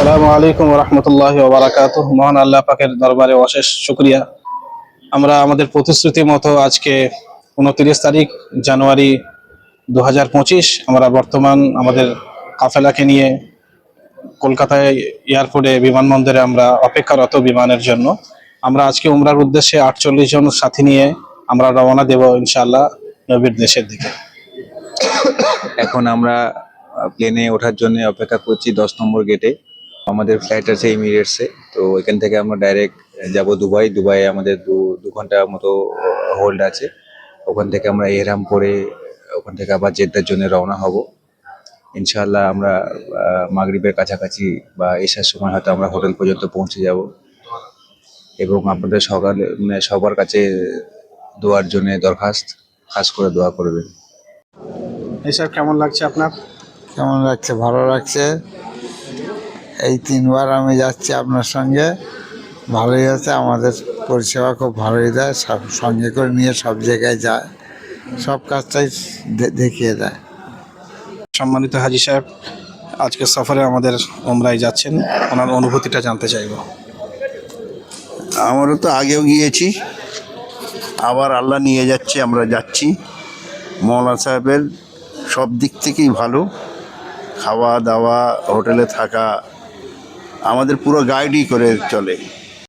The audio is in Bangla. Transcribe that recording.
আসসালামু আলাইকুম রহমতুল্লাহ ওবরাকাতুহ। মহান আল্লাহ পাকের দরবারে অশেষ শুকরিয়া। আমরা আমাদের প্রতিশ্রুতি মতো আজকে 29 তারিখ জানুয়ারি 2025 আমরা বর্তমান আমাদের কাফেলাকে নিয়ে কলকাতায় এয়ারপোর্টে বিমানবন্দরে আমরা অপেক্ষারত বিমানের জন্য। আমরা আজকে উমরার উদ্দেশ্যে 48 জন সাথী নিয়ে আমরা রওনা দেব ইনশাআল্লাহ নবীর দেশের দিকে। এখন আমরা প্লেনে ওঠার জন্য অপেক্ষা করছি 10 নম্বর গেটে। আমাদের ফ্লাইট আছে এমিরেটসে, তো এখান থেকে আমরা ডাইরেক্ট যাব দুবাই। দুবাইয়ে আমাদের দু ঘন্টা মতো হোল্ড আছে। ওখান থেকে আমরা এহরাম পরে ওখান থেকে আবার জেদ্দার জন্য রওনা হব। ইনশাআল্লাহ আমরা মাগরিবের কাছাকাছি বা এশার সময় হয়তো আমরা হোটেল পর্যন্ত পৌঁছে যাব। এবং আপনাদের সকালে সবার কাছে দোয়ার জন্য দরখাস্ত, খাস করে দোয়া করবেন। স্যার, কেমন লাগছে আপনার? কেমন লাগছে? ভালো লাগছে। এই 3বার আমি যাচ্ছি আপনার সঙ্গে, ভালোই আছে। আমাদের পরিষেবা খুব ভালোই দেয়, সঙ্গে করে নিয়ে সব জায়গায় যায়, সব কাজটাই দেখিয়ে দেয়। সম্মানিত হাজী সাহেব, আজকে সফরে আমাদের উমরায় যাচ্ছেন, ওনার অনুভূতিটা জানতে চাইব। আমরা তো আগেও গিয়েছি, আবার আল্লাহ নিয়ে যাচ্ছে, আমরা যাচ্ছি। মৌলানা সাহেবের সব দিক থেকেই ভালো, খাওয়া দাওয়া, হোটেলে থাকা, আমাদের পুরো গাইডই করে চলে।